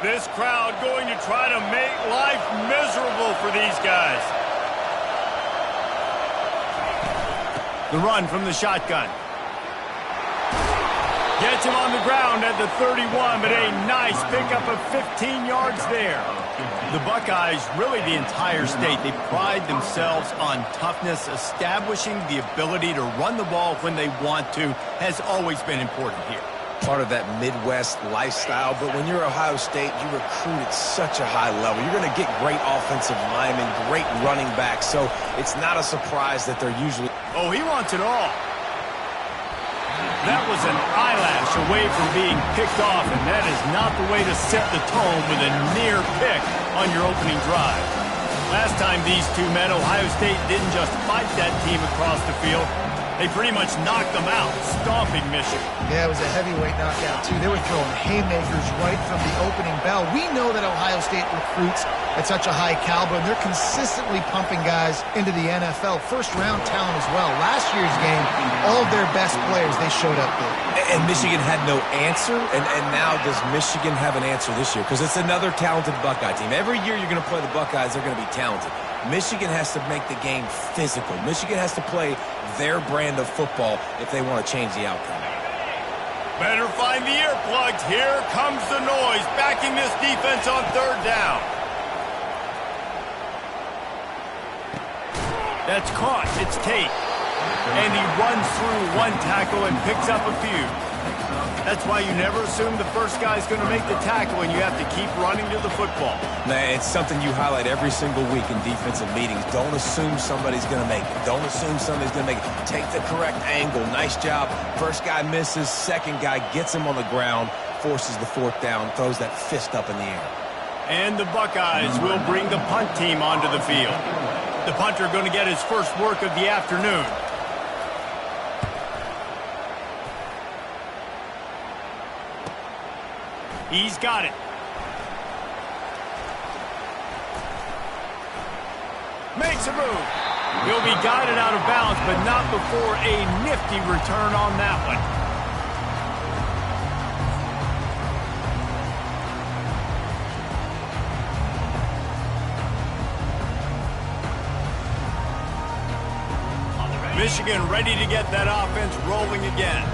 This crowd going to try to make life miserable for these guys. The run from the shotgun. Gets him on the ground at the 31, but a nice pickup of 15 yards there. The Buckeyes, really the entire state, they pride themselves on toughness. Establishing the ability to run the ball when they want to has always been important here. Part of that Midwest lifestyle, but when you're Ohio State, you recruit at such a high level. You're going to get great offensive linemen, great running backs, so it's not a surprise that they're usually... Oh, he wants it all. That was an eyelash away from being picked off, and that is not the way to set the tone with a near pick on your opening drive. Last time these two met, Ohio State didn't just fight that team across the field. They pretty much knocked them out, stomping Michigan. Yeah, it was a heavyweight knockout, too. They were throwing haymakers right from the opening bell. We know that Ohio State recruits at such a high caliber, and they're consistently pumping guys into the NFL. First-round talent as well. Last year's game, all of their best players, they showed up there. And Michigan had no answer, and now does Michigan have an answer this year? Because it's another talented Buckeye team. Every year you're going to play the Buckeyes, they're going to be talented. Michigan has to make the game physical. Michigan has to play their brand of football if they want to change the outcome. Better find the earplugs. Here comes the noise, backing this defense on third down. That's caught. It's Tate. And he runs through one tackle and picks up a few. That's why you never assume the first guy's going to make the tackle, and you have to keep running to the football. Man, it's something you highlight every single week in defensive meetings. Don't assume somebody's going to make it. Don't assume somebody's going to make it. Take the correct angle. Nice job. First guy misses. Second guy gets him on the ground, forces the fourth down, throws that fist up in the air. And the Buckeyes will bring the punt team onto the field. The punter going to get his first work of the afternoon. He's got it. Makes a move. He'll be guided out of bounds, but not before a nifty return on that one. Michigan ready to get that offense rolling again.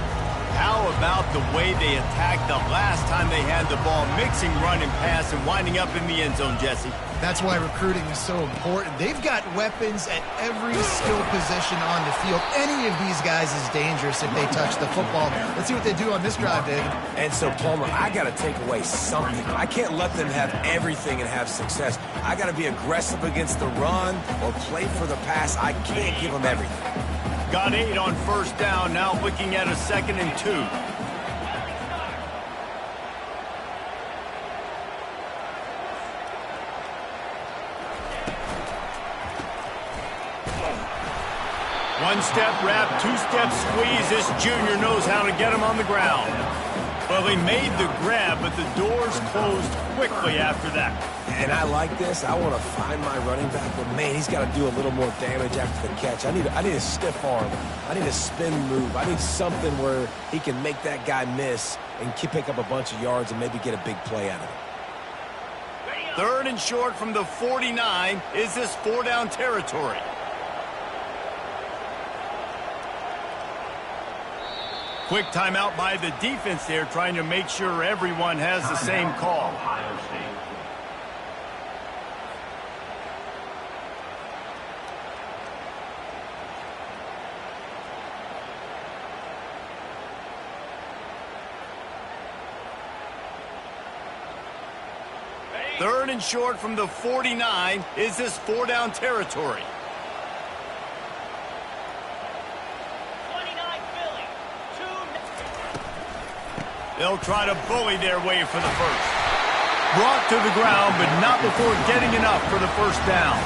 How about the way they attacked the last time they had the ball, mixing run and pass and winding up in the end zone, Jesse? That's why recruiting is so important. They've got weapons at every skill position on the field. Any of these guys is dangerous if they touch the football. Let's see what they do on this drive, David. And so, Palmer, I got to take away something. I can't let them have everything and have success. I got to be aggressive against the run or play for the pass. I can't give them everything. Got 8 on first down, now looking at a 2nd and 2. One-step wrap, two-step squeeze. This junior knows how to get him on the ground. Well, he made the grab, but the doors closed quickly after that. And I like this. I want to find my running back, but man, he's got to do a little more damage after the catch. I need a stiff arm. I need a spin move. I need something where he can make that guy miss and pick up a bunch of yards and maybe get a big play out of it. 3rd and short from the 49. Is this 4-down territory? Quick timeout by the defense there, trying to make sure everyone has the same call. Third and short from the 49. Is this 4-down territory? They'll try to bully their way for the first. Brought to the ground, but not before getting enough for the first down.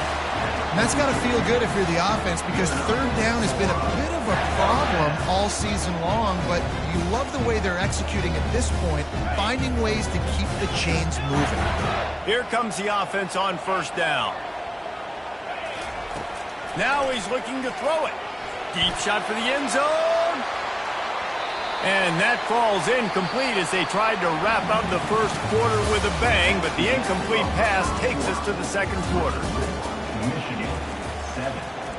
And that's got to feel good if you're the offense, because 3rd down has been a bit of a problem all season long, but you love the way they're executing at this point, finding ways to keep the chains moving. Here comes the offense on first down. Now he's looking to throw it. Deep shot for the end zone. And that falls incomplete as they tried to wrap up the first quarter with a bang, but the incomplete pass takes us to the second quarter. Michigan 7,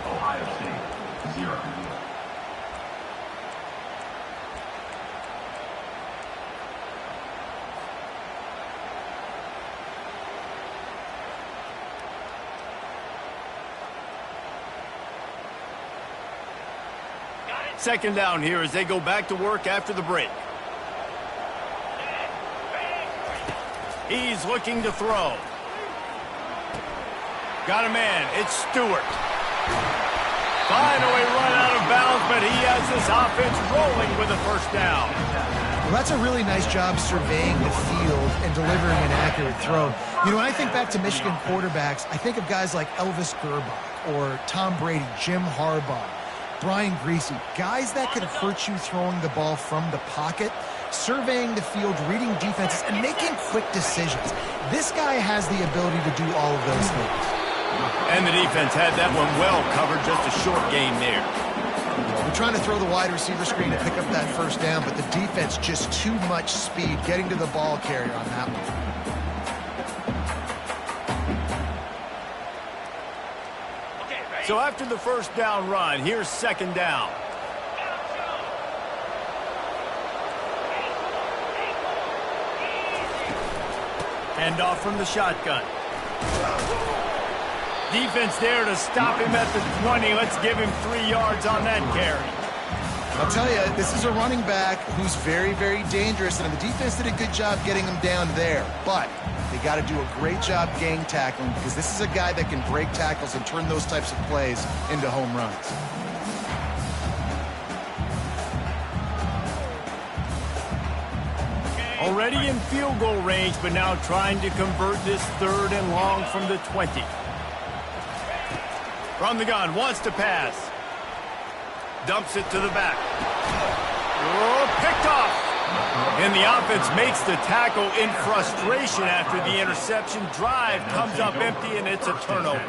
Ohio State 0. Second down here as they go back to work after the break. He's looking to throw. Got a man. It's Stewart. Finally run out of bounds, but he has this offense rolling with a first down. Well, that's a really nice job surveying the field and delivering an accurate throw. You know, when I think back to Michigan quarterbacks, I think of guys like Elvis Gerbach or Tom Brady, Jim Harbaugh, Brian Greasy, guys that could hurt you throwing the ball from the pocket, surveying the field, reading defenses, and making quick decisions. This guy has the ability to do all of those things. And the defense had that one well covered, just a short gain there. We're trying to throw the wide receiver screen to pick up that first down, but the defense just too much speed getting to the ball carrier on that one. So after the first down run, here's second down. Hand off from the shotgun. Defense there to stop him at the 20. Let's give him 3 yards on that carry. I'll tell you, this is a running back who's very, very dangerous, and the defense did a good job getting him down there. But they got to do a great job gang tackling because this is a guy that can break tackles and turn those types of plays into home runs. Already in field goal range, but now trying to convert this third and long from the 20. From the gun, wants to pass. Dumps it to the back. Oh, picked off. And the offense makes the tackle in frustration after the interception. Drive comes up empty, and it's a turnover.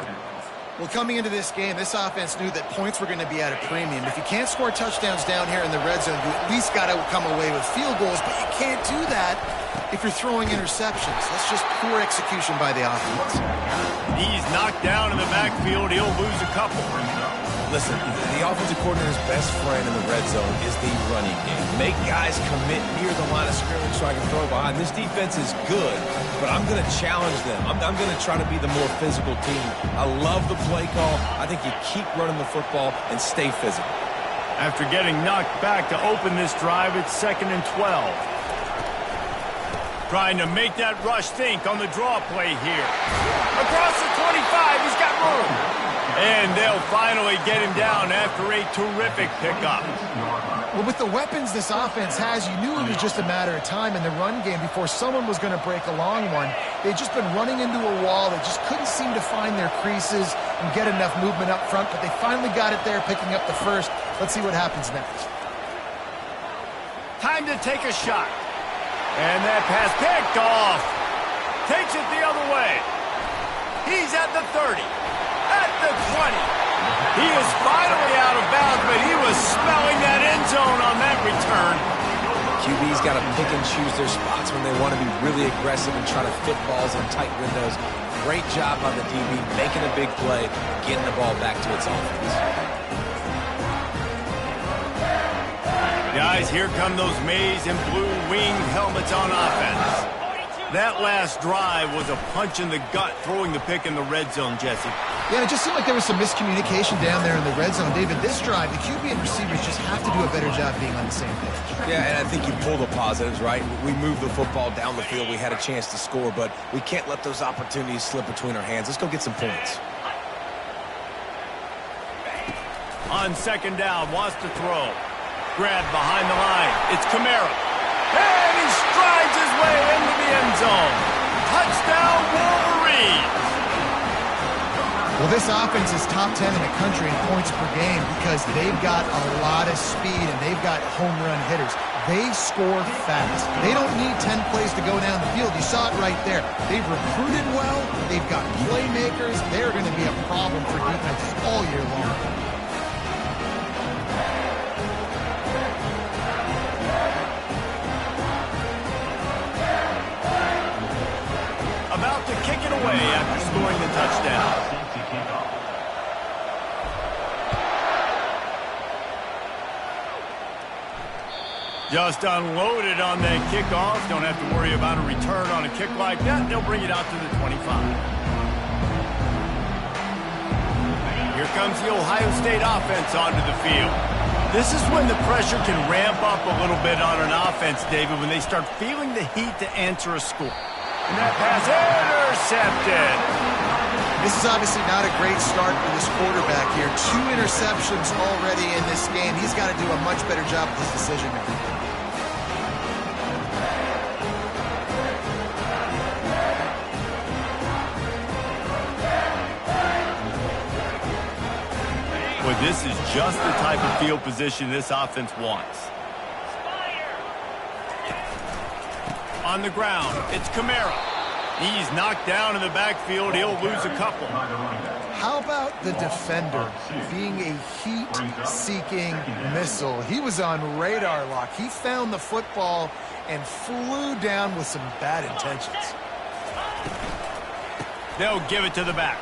Well, coming into this game, this offense knew that points were going to be at a premium. If you can't score touchdowns down here in the red zone, you at least got to come away with field goals, but you can't do that if you're throwing interceptions. That's just poor execution by the offense. He's knocked down in the backfield. He'll lose a couple. Listen, the offensive coordinator's best friend in the red zone is the running game. Make guys commit near the line of scrimmage so I can throw behind. This defense is good, but I'm going to challenge them. I'm going to try to be the more physical team. I love the play call. I think you keep running the football and stay physical. After getting knocked back to open this drive, it's 2nd and 12. Trying to make that rush think on the draw play here. Across the 25, he's got room. And they'll finally get him down after a terrific pickup. Well, with the weapons this offense has, you knew it was just a matter of time in the run game before someone was going to break a long one. They'd just been running into a wall. They just couldn't seem to find their creases and get enough movement up front, but they finally got it there, picking up the first. Let's see what happens next. Time to take a shot. And that pass picked off. Takes it the other way. He's at the 30. At the 20. He is finally out of bounds, but he was smelling that end zone on that return. QB's got to pick and choose their spots when they want to be really aggressive and try to fit balls in tight windows. Great job by the DB, making a big play, getting the ball back to its offense. Guys, here come those maize and blue winged helmets on offense. That last drive was a punch in the gut, throwing the pick in the red zone, Jesse. Yeah, it just seemed like there was some miscommunication down there in the red zone. David, this drive, the QB and receivers just have to do a better job being on the same page. Yeah, and I think you pull the positives, right? We moved the football down the field. We had a chance to score, but we can't let those opportunities slip between our hands. Let's go get some points. On second down, wants to throw. Grabbed behind the line. It's Kamara. And he strides his way into the end zone. Touchdown, Wolverines. Well, this offense is top 10 in the country in points per game because they've got a lot of speed and they've got home run hitters. They score fast. They don't need 10 plays to go down the field. You saw it right there. They've recruited well. They've got playmakers. They're going to be a problem for defenses all year long. to kick it away after scoring the touchdown. Safety kickoff. Just unloaded on that kickoff. Don't have to worry about a return on a kick like that. They'll bring it out to the 25. Here comes the Ohio State offense onto the field. This is when the pressure can ramp up a little bit on an offense, David, when they start feeling the heat to answer a score. And that pass intercepted. This is obviously not a great start for this quarterback here. 2 interceptions already in this game. He's got to do a much better job with his decision making. Boy, this is just the type of field position this offense wants. On the ground, it's Kamara. He's knocked down in the backfield. He'll lose a couple. How about the defender being a heat-seeking missile? He was on radar lock. He found the football and flew down with some bad intentions. They'll give it to the back.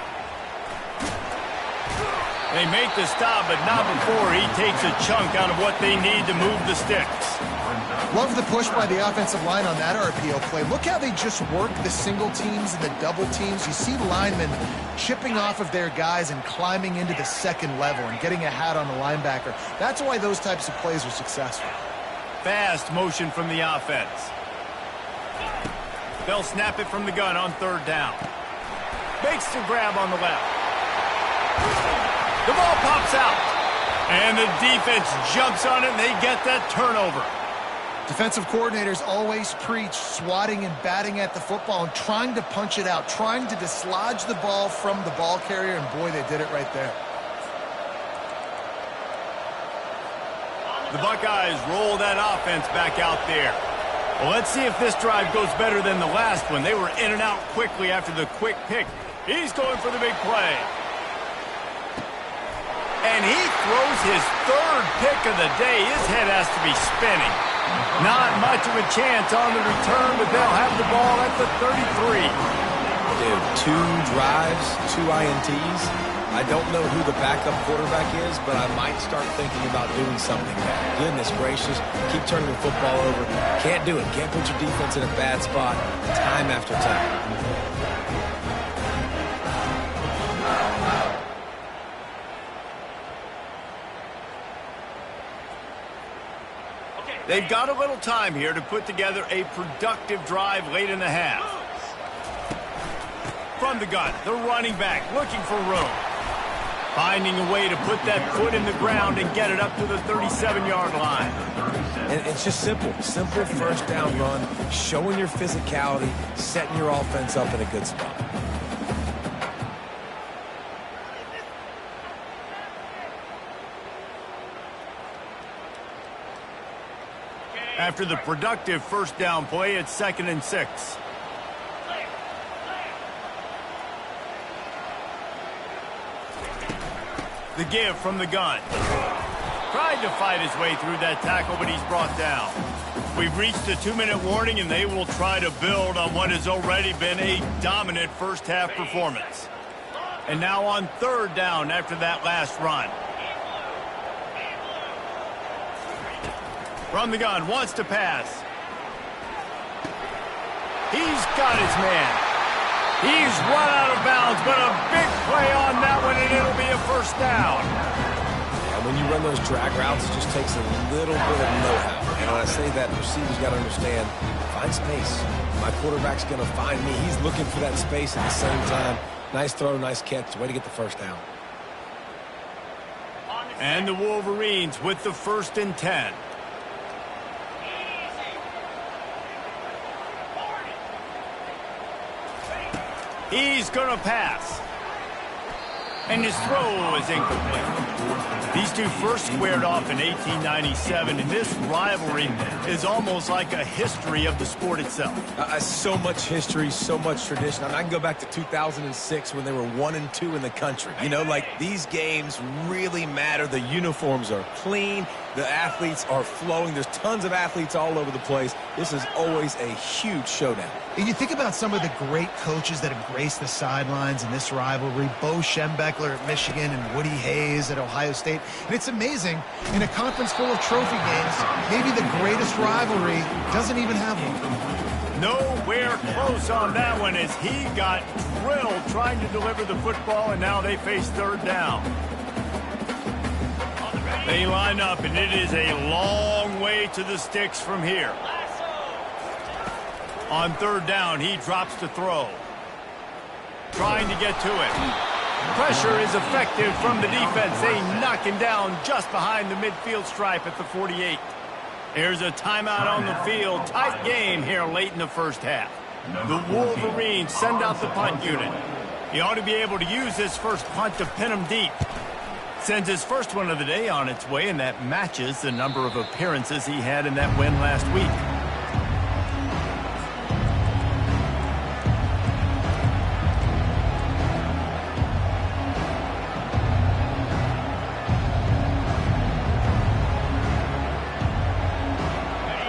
They make the stop, but not before he takes a chunk out of what they need to move the sticks. Love the push by the offensive line on that RPO play. Look how they just work the single teams and the double teams. You see linemen chipping off of their guys and climbing into the second level and getting a hat on the linebacker. That's why those types of plays are successful. Fast motion from the offense. They'll snap it from the gun on 3rd down. Makes the grab on the left. The ball pops out. And the defense jumps on it, and they get that turnover. Defensive coordinators always preach swatting and batting at the football and trying to punch it out, trying to dislodge the ball from the ball carrier, and boy, they did it right there. The Buckeyes roll that offense back out there. Well, let's see if this drive goes better than the last one. They were in and out quickly after the quick pick. He's going for the big play. And he throws his 3rd pick of the day. His head has to be spinning. Not much of a chance on the return, but they'll have the ball at the 33. Dude, 2 drives, 2 INTs. I don't know who the backup quarterback is, but I might start thinking about doing something there. Goodness gracious, keep turning the football over. Can't do it. Can't put your defense in a bad spot time after time. They've got a little time here to put together a productive drive late in the half. From the gun, the running back looking for room. Finding a way to put that foot in the ground and get it up to the 37-yard line. And it's just simple. Simple 1st down run, showing your physicality, setting your offense up in a good spot. After the productive 1st down play, it's 2nd and 6. The give from the gun. Tried to fight his way through that tackle, but he's brought down. We've reached a 2-minute warning, and they will try to build on what has already been a dominant first-half performance. And now on 3rd down after that last run. From the gun, wants to pass. He's got his man. He's run out of bounds, but a big play on that one, and it'll be a 1st down. And when you run those drag routes, it just takes a little bit of know-how. And when I say that, the receiver's got to understand, find space. My quarterback's going to find me. He's looking for that space at the same time. Nice throw, nice catch. Way to get the 1st down. And the Wolverines with the 1st and 10. He's going to pass. And his throw is incomplete. These two first squared off in 1897, and this rivalry is almost like a history of the sport itself. So much history, so much tradition. I can go back to 2006 when they were 1-2 in the country. You know, like, these games really matter. The uniforms are clean. The athletes are flowing. There's tons of athletes all over the place. This is always a huge showdown. And you think about some of the great coaches that have graced the sidelines in this rivalry. Bo Schembechler at Michigan and Woody Hayes at Ohio State. And it's amazing, in a conference full of trophy games, maybe the greatest rivalry doesn't even have one. Nowhere close on that one as he got drilled trying to deliver the football, and now they face third down. They line up, and it is a long way to the sticks from here. On third down, he drops to throw. Trying to get to it. Pressure is effective from the defense. They knock him down just behind the midfield stripe at the 48. There's a timeout on the field. Tight game here late in the first half. The Wolverines send out the punt unit. He ought to be able to use this first punt to pin him deep. Sends his first one of the day on its way, and that matches the number of appearances he had in that win last week.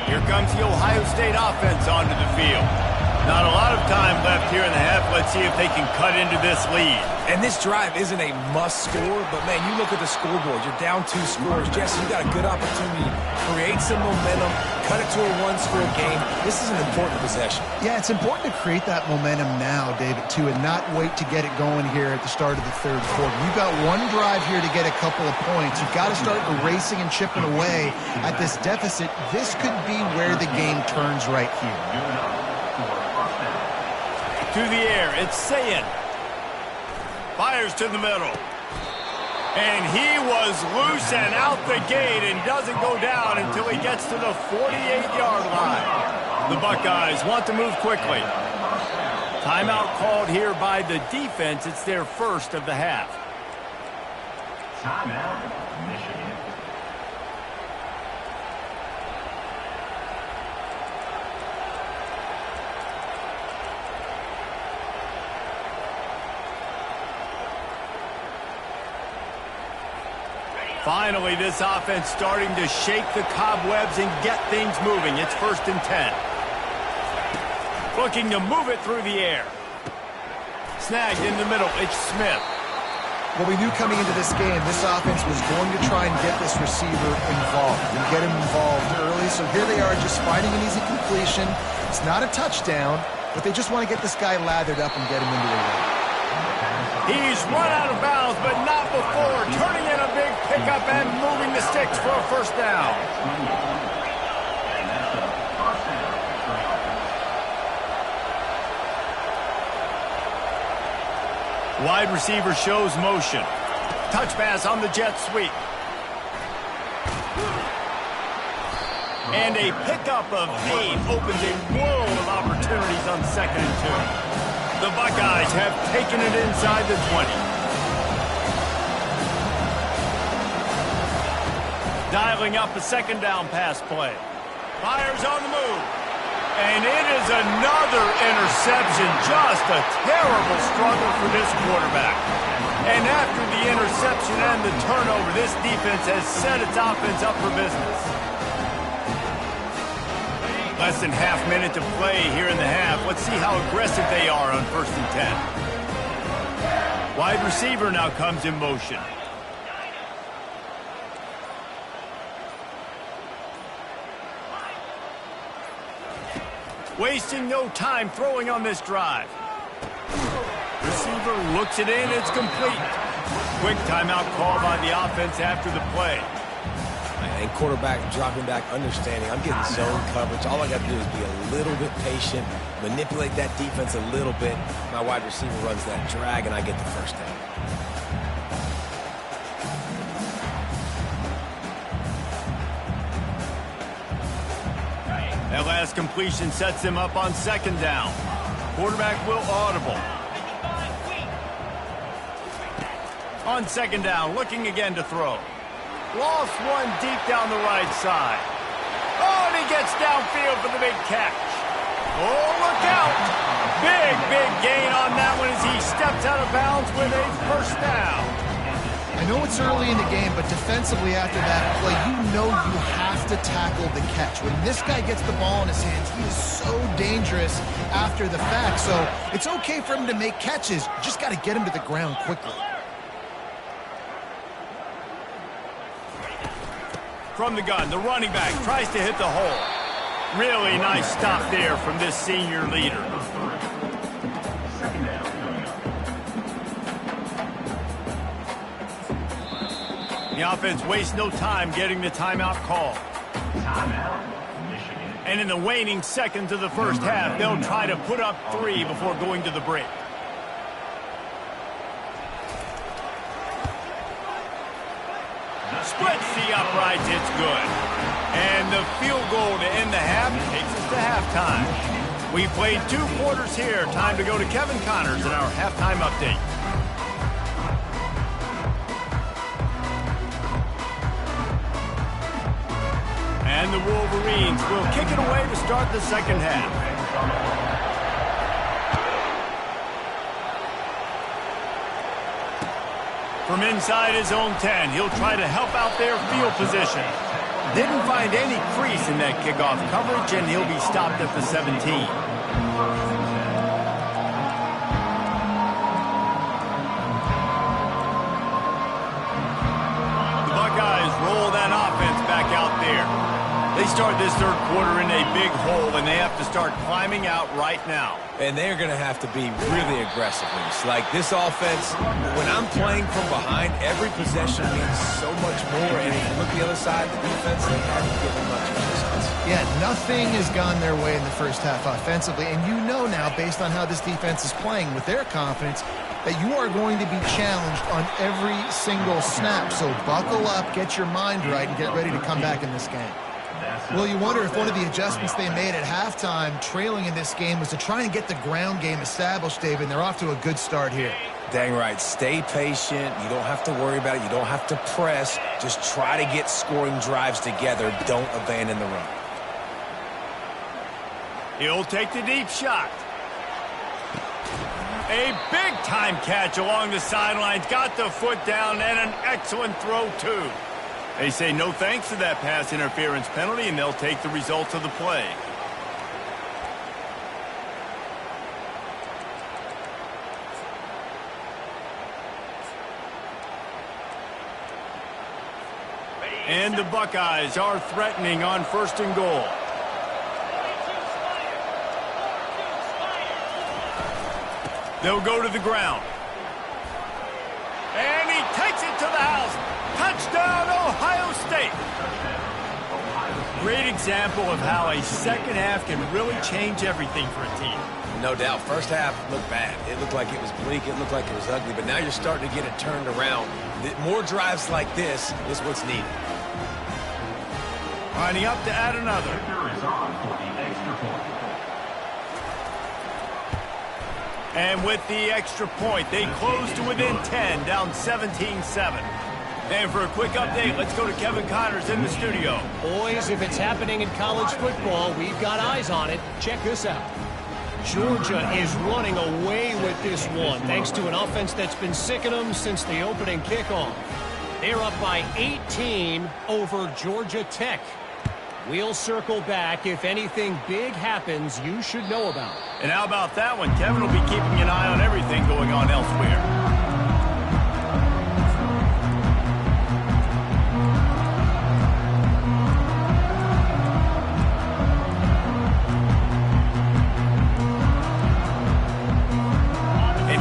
Here comes the Ohio State offense onto the field. Not a lot of time left here in the half. Let's see if they can cut into this lead. And this drive isn't a must score, but, man, you look at the scoreboard. You're down 2 scores. Jesse, you got a good opportunity to create some momentum, cut it to a 1-score game. This is an important possession. Yeah, it's important to create that momentum now, David, too, and not wait to get it going here at the start of the third quarter. You've got one drive here to get a couple of points. You've got to start erasing and chipping away at this deficit. This could be where the game turns right here. To the air, it's Sayin. Fires to the middle. And he was loose and out the gate and doesn't go down until he gets to the 48-yard line. The Buckeyes want to move quickly. Timeout called here by the defense. It's their first of the half. Timeout, Michigan. Finally, this offense starting to shake the cobwebs and get things moving. It's 1st and 10. Looking to move it through the air. Snagged in the middle. It's Smith. Well, we knew coming into this game, this offense was going to try and get this receiver involved and get him involved early. So here they are just finding an easy completion. It's not a touchdown, but they just want to get this guy lathered up and get him into the run. He's run out of bounds, but not before. Turning in a big pickup and moving the sticks for a first down. Wide receiver shows motion. Touch pass on the jet sweep. And a pickup of 8 opens a world of opportunities on 2nd and 2. The Buckeyes have taken it inside the 20. Dialing up a 2nd down pass play. Fires on the move. And it is another interception. Just a terrible struggle for this quarterback. And after the interception and the turnover, this defense has set its offense up for business. Less than half minute to play here in the half. Let's see how aggressive they are on 1st and 10. Wide receiver now comes in motion. Wasting no time throwing on this drive. Receiver looks it in. It's complete. Quick timeout call by the offense after the play. And quarterback dropping back, understanding I'm getting zone coverage. All I got to do is be a little bit patient, manipulate that defense a little bit. My wide receiver runs that drag, and I get the first down. That last completion sets him up on 2nd down. Quarterback will audible. On second down, looking again to throw. Lost one deep down the right side. Oh, and he gets downfield for the big catch. Oh, look out. Big gain on that one as he steps out of bounds with a first down. I know it's early in the game, but defensively after that play, you know you have to tackle the catch. When this guy gets the ball in his hands, he is so dangerous after the fact. So it's okay for him to make catches. You just got to get him to the ground quickly. From the gun, the running back tries to hit the hole. Really nice stop there from this senior leader. The offense wastes no time getting the timeout call. And in the waning seconds of the first half, they'll try to put up 3 before going to the break. Splits the uprights, it's good. And the field goal to end the half takes us to halftime. We played 2 quarters here. Time to go to Kevin Connors in our halftime update. And the Wolverines will kick it away to start the second half. From inside his own 10, he'll try to help out their field position. Didn't find any crease in that kickoff coverage, and he'll be stopped at the 17. The Buckeyes roll that offense back out there. They start this third quarter in a big hole, and they have to start climbing out right now. And they're going to have to be really aggressive. Like this offense, when I'm playing from behind, every possession means so much more. And if you look the other side, the defense, they haven't given much resistance. Yeah, nothing has gone their way in the first half offensively. And you know now, based on how this defense is playing with their confidence, that you are going to be challenged on every single snap. So buckle up, get your mind right, and get ready to come back in this game. Well, you wonder if one of the adjustments they made at halftime, trailing in this game, was to try and get the ground game established, David, and they're off to a good start here. Dang right. Stay patient. You don't have to worry about it. You don't have to press. Just try to get scoring drives together. Don't abandon the run. He'll take the deep shot. A big-time catch along the sidelines. Got the foot down, and an excellent throw, too. They say no thanks to that pass interference penalty, and they'll take the results of the play. And the Buckeyes are threatening on 1st and goal. They'll go to the ground. And he takes it to the house. Touchdown, Ohio State. Great example of how a second half can really change everything for a team. No doubt. First half looked bad. It looked like it was bleak. It looked like it was ugly. But now you're starting to get it turned around. More drives like this is what's needed. Lining up to add another. And with the extra point, they close to within 10, down 17-7. And for a quick update, let's go to Kevin Connors in the studio. Boys, if it's happening in college football, we've got eyes on it. Check this out. Georgia is running away with this one, thanks to an offense that's been sicking them since the opening kickoff. They're up by 18 over Georgia Tech. We'll circle back. If anything big happens, you should know about it. And how about that one? Kevin will be keeping an eye on everything going on elsewhere.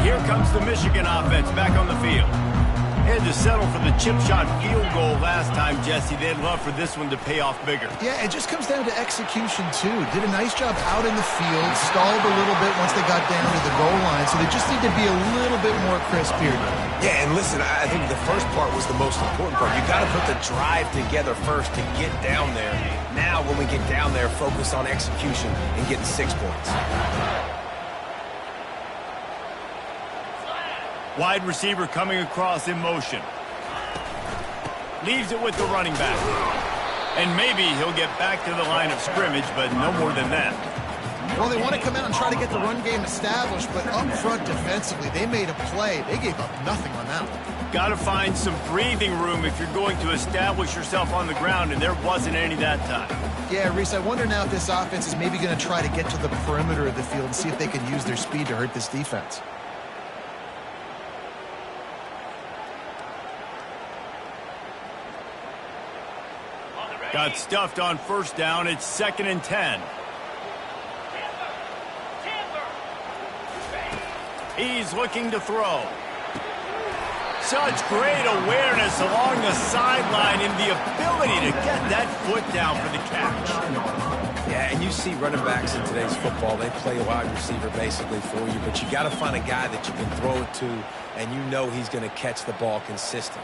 Here comes the Michigan offense back on the field. Had to settle for the chip shot field goal last time, Jesse. They'd love for this one to pay off bigger. Yeah, it just comes down to execution, too. Did a nice job out in the field, stalled a little bit once they got down to the goal line, so they just need to be a little bit more crisp here. Yeah, and listen, I think the first part was the most important part. You got to put the drive together first to get down there. Now, when we get down there, focus on execution and getting 6 points. Wide receiver coming across in motion. Leaves it with the running back. And maybe he'll get back to the line of scrimmage, but no more than that. Well, they want to come out and try to get the run game established, but up front defensively, they made a play. They gave up nothing on that one. Got to find some breathing room if you're going to establish yourself on the ground, and there wasn't any that time. Yeah, Reese, I wonder now if this offense is maybe going to try to get to the perimeter of the field and see if they can use their speed to hurt this defense. Got stuffed on first down. It's 2nd and 10. He's looking to throw. Such great awareness along the sideline and the ability to get that foot down for the catch. Yeah, and you see running backs in today's football, they play a wide receiver basically for you, but you got to find a guy that you can throw it to, and you know he's going to catch the ball consistently.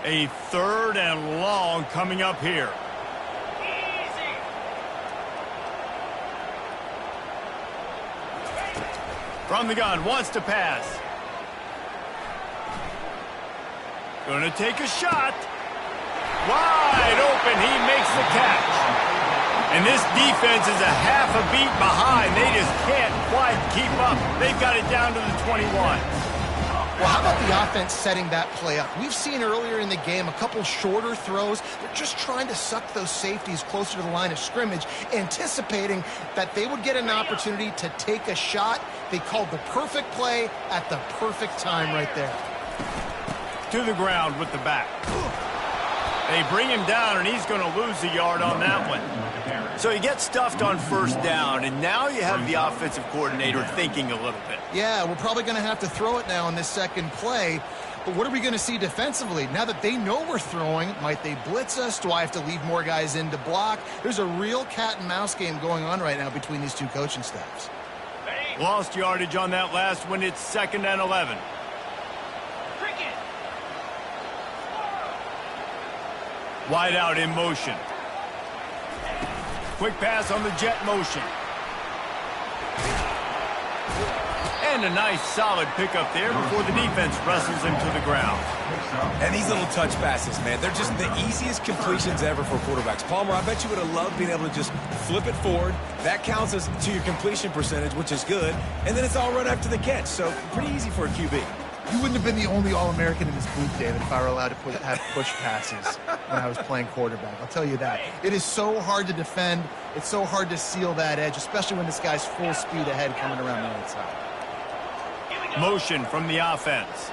A 3rd and long coming up here. From the gun, wants to pass. Gonna take a shot. Wide open, he makes the catch. And this defense is a half a beat behind. They just can't quite keep up. They've got it down to the 21. Well, how about the offense setting that play up? We've seen earlier in the game a couple shorter throws. They're just trying to suck those safeties closer to the line of scrimmage, anticipating that they would get an opportunity to take a shot. They called the perfect play at the perfect time right there. To the ground with the back. They bring him down, and he's going to lose a yard on that one. So he gets stuffed on first down, and now you have the offensive coordinator thinking a little bit. Yeah, we're probably going to have to throw it now in this second play. But what are we going to see defensively? Now that they know we're throwing, might they blitz us? Do I have to leave more guys in to block? There's a real cat and mouse game going on right now between these two coaching staffs. Lost yardage on that last one. It's 2nd and 11. Wide out in motion. Quick pass on the jet motion. And a nice solid pickup there before the defense wrestles him to the ground. And these little touch passes, man, they're just the easiest completions ever for quarterbacks. Palmer, I bet you would have loved being able to just flip it forward. That counts as to your completion percentage, which is good. And then it's all run after the catch, so pretty easy for a QB. You wouldn't have been the only All-American in this booth, David, if I were allowed to have push passes when I was playing quarterback. I'll tell you that. It is so hard to defend. It's so hard to seal that edge, especially when this guy's full speed ahead coming around the outside. Motion from the offense.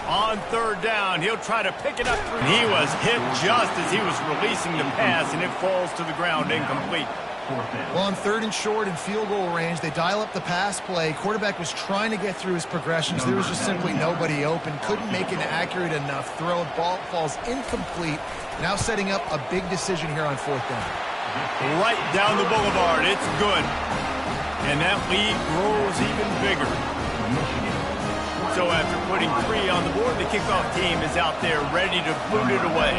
On 3rd down, he'll try to pick it up. He was hit just as he was releasing the pass, and it falls to the ground incomplete. Well, on 3rd and short and field goal range, they dial up the pass play. Quarterback was trying to get through his progressions. There was just simply nobody open. Couldn't make an accurate enough throw. Ball falls incomplete. Now setting up a big decision here on 4th down. Right down the boulevard. It's good. And that lead grows even bigger. So after putting 3 on the board, the kickoff team is out there ready to boot it away.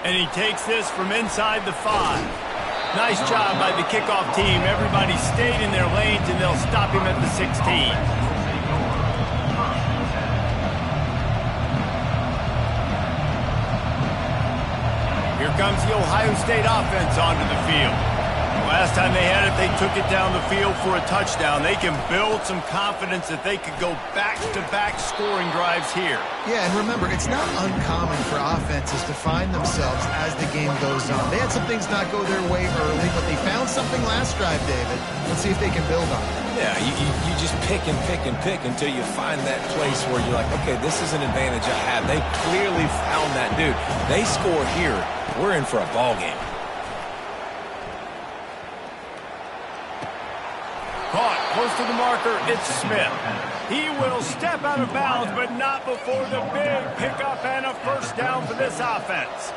And he takes this from inside the 5. Nice job by the kickoff team. Everybody stayed in their lanes, and they'll stop him at the 16. Here comes the Ohio State offense onto the field. Last time they had it, they took it down the field for a touchdown. They can build some confidence that they could go back-to-back scoring drives here. Yeah, and remember, it's not uncommon for offenses to find themselves as the game goes on. They had some things not go their way early, but they found something last drive, David. Let's see if they can build on it. Yeah, you just pick and pick and pick until you find that place where you're like, okay, this is an advantage I have. They clearly found that dude. They score here. We're in for a ball game. Caught close to the marker, it's Smith. He will step out of bounds, but not before the big pickup and a first down for this offense.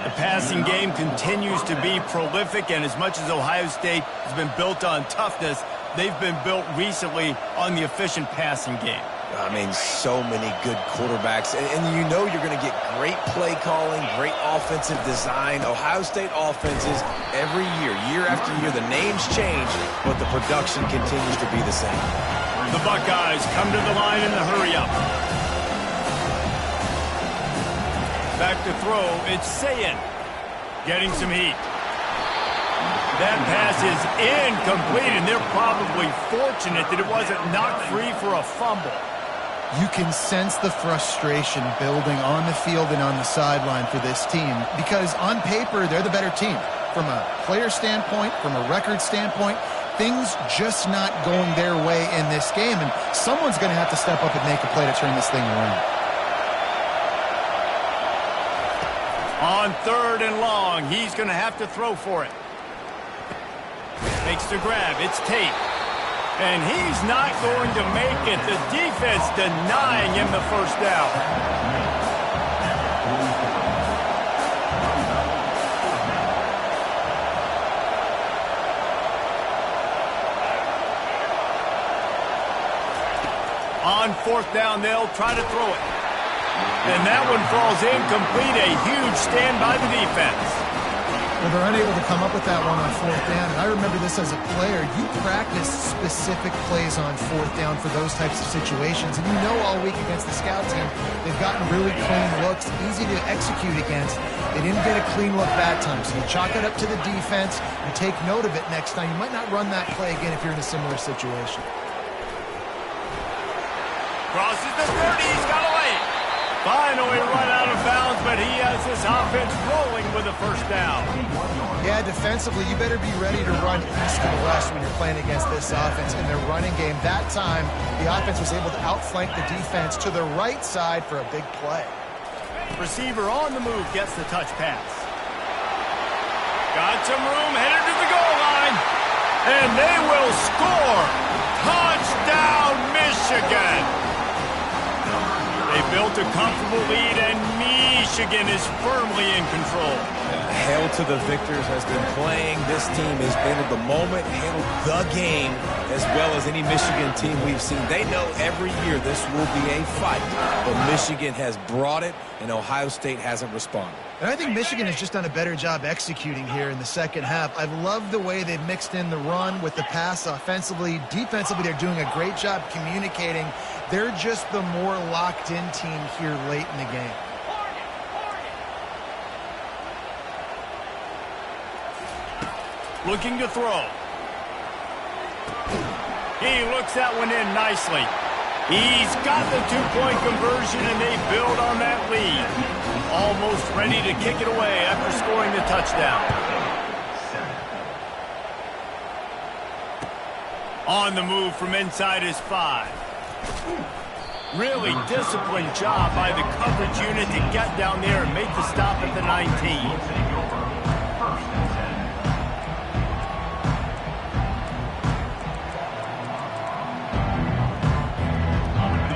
The passing game continues to be prolific, and as much as Ohio State has been built on toughness, they've been built recently on the efficient passing game. I mean, so many good quarterbacks. And you know you're going to get great play calling, great offensive design. Ohio State offenses, every year after year, the names change, but the production continues to be the same. The Buckeyes come to the line in the hurry-up. Back to throw, it's Sayin. Getting some heat. That pass is incomplete, and they're probably fortunate that it wasn't knocked free for a fumble. You can sense the frustration building on the field and on the sideline for this team because on paper, they're the better team. From a player standpoint, from a record standpoint, things just not going their way in this game, and someone's going to have to step up and make a play to turn this thing around. On 3rd and long, he's going to have to throw for it. Makes the grab. It's Tate. And he's not going to make it. The defense denying him the first down. On 4th down, they'll try to throw it. And that one falls incomplete. A huge stand by the defense. Well, they're unable to come up with that one on 4th down. And I remember this as a player. You practice specific plays on 4th down for those types of situations. And you know all week against the scout team, they've gotten really clean looks, easy to execute against. They didn't get a clean look that time. So you chalk it up to the defense. You take note of it next time. You might not run that play again if you're in a similar situation. Crosses the 30. He's got away. Finally run out of bounds, but he has this offense rolling with a first down. Yeah, defensively, you better be ready to run east and west when you're playing against this offense in their running game. That time, the offense was able to outflank the defense to the right side for a big play. Receiver on the move gets the touch pass. Got some room, headed to the goal line. And they will score. Touchdown, Michigan. They built a comfortable lead, and Michigan is firmly in control. Hail to the victors has been playing. This team has handled the moment, handled the game as well as any Michigan team we've seen. They know every year this will be a fight, but Michigan has brought it, and Ohio State hasn't responded. And I think Michigan has just done a better job executing here in the second half. I've loved the way they've mixed in the run with the pass offensively. Defensively, they're doing a great job communicating. They're just the more locked-in team here late in the game. Looking to throw. He looks that one in nicely. He's got the two-point conversion, and they build on that lead. Almost ready to kick it away after scoring the touchdown. On the move from inside his 5. Really disciplined job by the coverage unit to get down there and make the stop at the 19.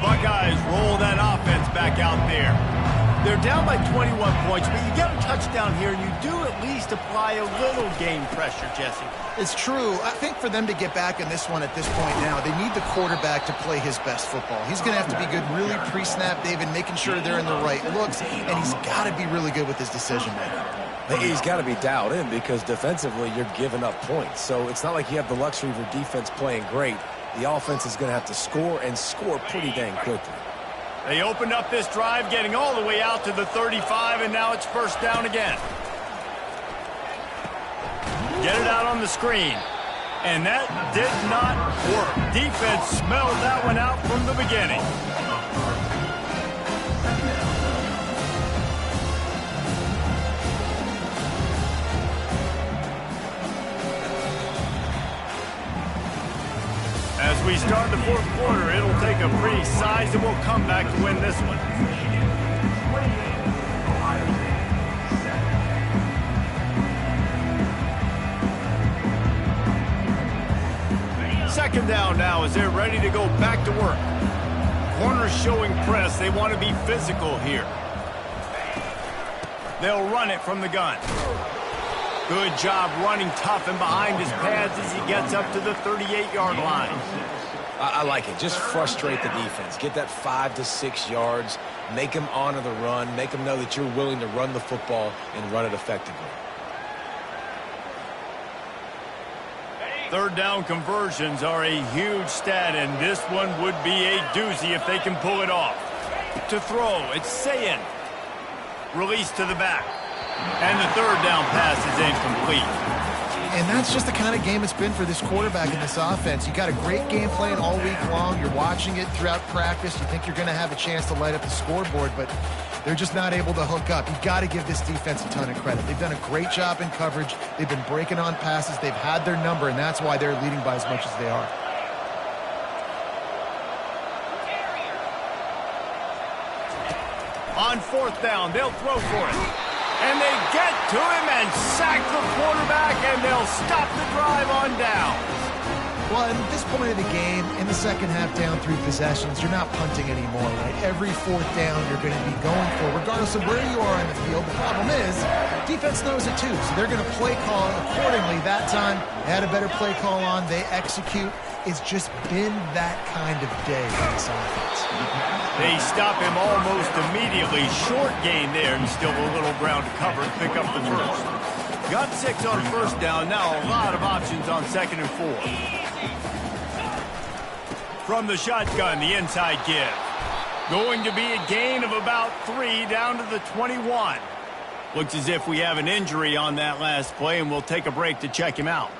Buckeyes roll that offense back out there. They're down by 21 points, but you get a touchdown here, and you do at least apply a little game pressure, Jesse. It's true. I think for them to get back in this one at this point now, they need the quarterback to play his best football. He's going to have to be good really pre-snap, David, making sure they're in the right looks, and he's got to be really good with his decision-making. He's got to be dialed in because defensively you're giving up points. So it's not like you have the luxury of your defense playing great. The offense is going to have to score and score pretty dang quickly. They opened up this drive, getting all the way out to the 35, and now it's first down again. Get it out on the screen. And that did not work. Defense smelled that one out from the beginning. As we start the fourth quarter, it'll take a pretty sizable comeback to win this one. Second down now as they're ready to go back to work. Corners showing press. They want to be physical here. They'll run it from the gun. Good job running tough and behind his pads as he gets up to the 38-yard line. I like it. Just frustrate the defense. Get that 5 to 6 yards. Make them honor the run. Make them know that you're willing to run the football and run it effectively. Third down conversions are a huge stat, and this one would be a doozy if they can pull it off. To throw, it's Sayin. Release to the back. And the third down pass is incomplete. And that's just the kind of game it's been for this quarterback in this offense. You got a great game plan all week long. You're watching it throughout practice. You think you're going to have a chance to light up the scoreboard, but they're just not able to hook up. You've got to give this defense a ton of credit. They've done a great job in coverage. They've been breaking on passes. They've had their number, and that's why they're leading by as much as they are. On fourth down, they'll throw for it. And they get to him and sack the quarterback, and they'll stop the drive on down. Well, at this point of the game, in the second half, down 3 possessions, you're not punting anymore, right? Every fourth down you're going to be going for, regardless of where you are on the field. The problem is, defense knows it too, so they're going to play call accordingly. That time, they had a better play call on. They execute. It's just been that kind of day for this offense. They stop him almost immediately. Short gain there, and still a little ground to cover and pick up the first. Got 6 on first down. Now a lot of options on 2nd and 4. From the shotgun, the inside give. Going to be a gain of about 3 down to the 21. Looks as if we have an injury on that last play, and we'll take a break to check him out.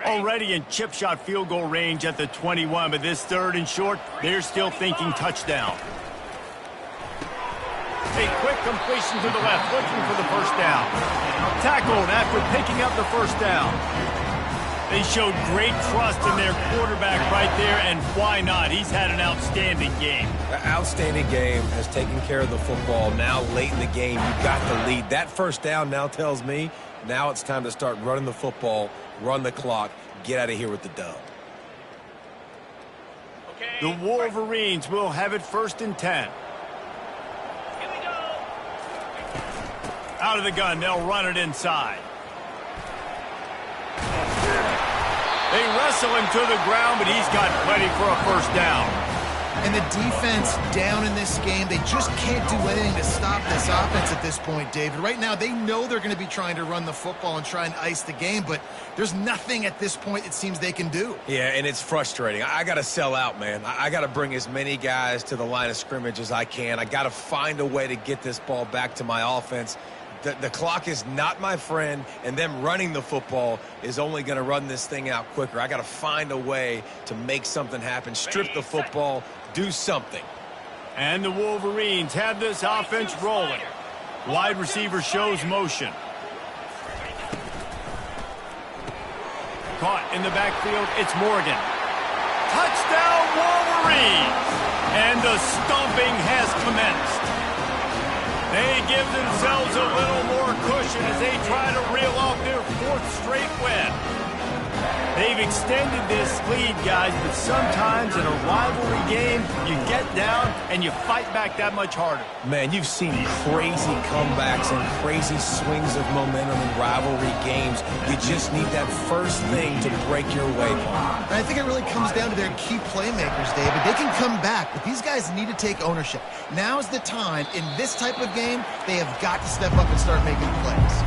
Already in chip shot field goal range at the 21, but this 3rd and short, they're still thinking touchdown. A quick completion to the left, looking for the first down. Tackled after picking up the first down. They showed great trust in their quarterback right there, and why not? He's had an outstanding game. Outstanding game, has taken care of the football. Now late in the game, you got the lead. That first down now tells me now it's time to start running the football, run the clock, get out of here with the dub. The Wolverines will have it 1st and 10. Out of the gun, they'll run it inside. They wrestle him to the ground, but he's got plenty for a first down. And the defense down in this game, they just can't do anything to stop this offense at this point, David. Right now, they know they're going to be trying to run the football and try and ice the game, but there's nothing at this point it seems they can do. Yeah, and it's frustrating. I got to sell out, man. I got to bring as many guys to the line of scrimmage as I can. I got to find a way to get this ball back to my offense. The clock is not my friend, and them running the football is only going to run this thing out quicker. I got to find a way to make something happen, strip the football, do something. And the Wolverines have this offense rolling. Wide receiver shows motion. Caught in the backfield, it's Morgan. Touchdown, Wolverines! And the stomping has commenced. They give themselves a little more cushion as they try to reel off their 4th straight win. They've extended this lead, guys, but sometimes in a rivalry game, you get down and you fight back that much harder. Man, you've seen crazy comebacks and crazy swings of momentum in rivalry games. You just need that first thing to break your way. And I think it really comes down to their key playmakers, David. They can come back, but these guys need to take ownership. Now's the time. In this type of game, they have got to step up and start making plays.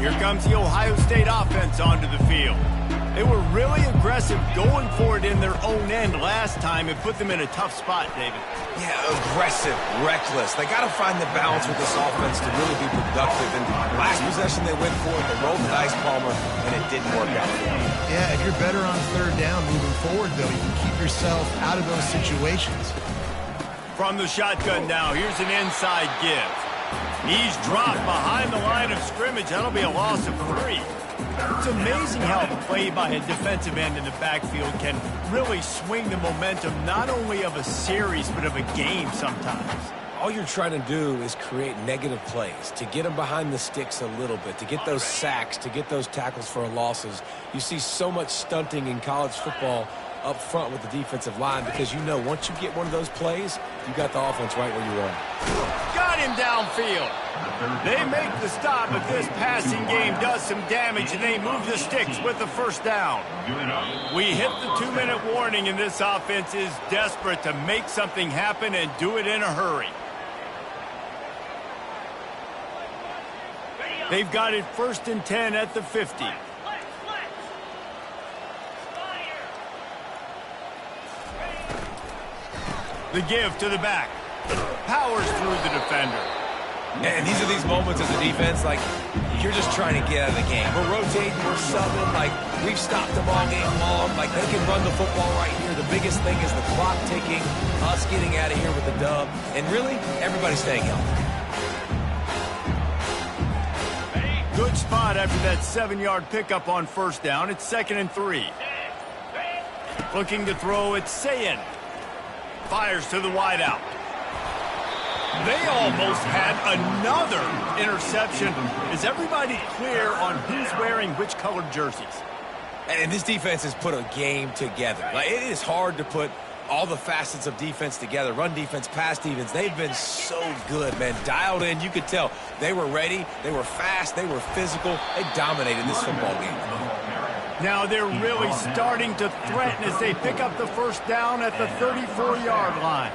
Here comes the Ohio State offense onto the field. They were really aggressive going for it in their own end last time. It put them in a tough spot, David. Yeah, aggressive, reckless. They got to find the balance with this offense to really be productive. And last possession they went for it, they rolled the dice, Palmer, and it didn't work out. Yeah, if you're better on 3rd down moving forward, though, you can keep yourself out of those situations. From the shotgun now, here's an inside give. He's dropped behind the line of scrimmage. That'll be a loss of 3. It's amazing how a play by a defensive end in the backfield can really swing the momentum not only of a series but of a game sometimes. All you're trying to do is create negative plays, to get them behind the sticks a little bit, to get those sacks, to get those tackles for losses. You see so much stunting in college football up front with the defensive line because you know once you get one of those plays, you got the offense right where you want it. Got him downfield. They make the stop, but this passing game does some damage, and they move the sticks with the first down. We hit the 2-minute warning, and this offense is desperate to make something happen and do it in a hurry. They've got it 1st and 10 at the 50. The give to the back. Powers through the defender. And these are these moments as a defense, like, you're just trying to get out of the game. We're rotating, we're subbing, like, we've stopped them all game long. Like, they can run the football right here. The biggest thing is the clock ticking, us getting out of here with the dub, and really, everybody staying healthy. Good spot after that 7-yard pickup on 1st down. It's 2nd and 3. Looking to throw, it's Sayin. Fires to the wideout. They almost had another interception. Is everybody clear on who's wearing which colored jerseys? And this defense has put a game together. Like, it is hard to put all the facets of defense together. Run defense, pass defense. They've been so good, man. Dialed in. You could tell they were ready. They were fast. They were physical. They dominated this football game. Now they're really starting to threaten as they pick up the 1st down at the 34-yard line.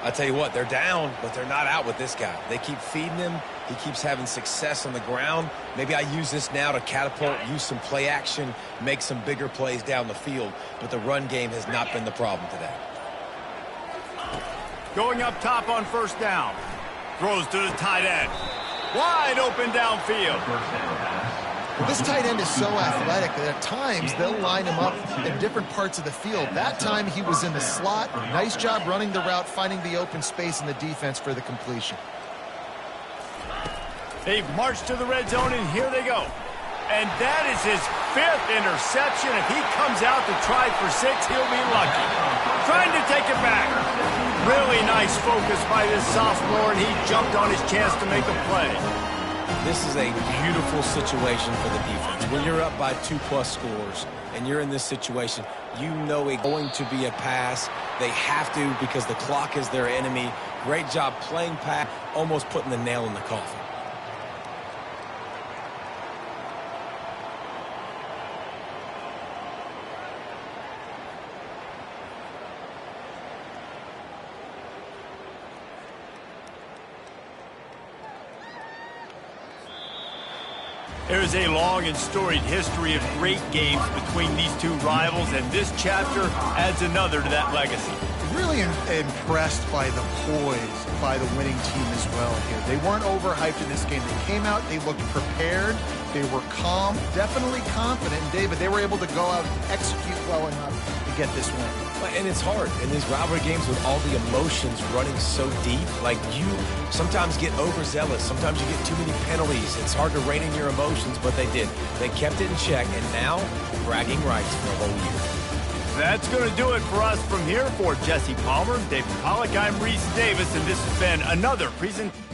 I tell you what, they're down, but they're not out with this guy. They keep feeding him. He keeps having success on the ground. Maybe I use this now to catapult, use some play action, make some bigger plays down the field. But the run game has not been the problem today. Going up top on 1st down. Throws to the tight end. Wide open downfield. Well, this tight end is so athletic that at times they'll line him up in different parts of the field. That time he was in the slot. Nice job running the route, finding the open space in the defense for the completion. They've marched to the red zone, and here they go. And that is his 5th interception. If he comes out to try for 6, he'll be lucky. Trying to take it back. Really nice focus by this sophomore, and he jumped on his chance to make a play. This is a beautiful situation for the defense. When you're up by 2+ scores and you're in this situation, you know it's going to be a pass. They have to because the clock is their enemy. Great job playing pass, almost putting the nail in the coffin. There is a long and storied history of great games between these two rivals, and this chapter adds another to that legacy. Really impressed by the poise by the winning team as well here. They weren't overhyped in this game. They came out, they looked prepared, they were calm, definitely confident. And David, they were able to go out and execute well enough to get this win. And it's hard in these rivalry games with all the emotions running so deep. Like, you sometimes get overzealous. Sometimes you get too many penalties. It's hard to rein in your emotions, but they did. They kept it in check, and now bragging rights for a whole year. That's going to do it for us from here. For Jesse Palmer, David Pollack, I'm Reese Davis, and this has been another presentation.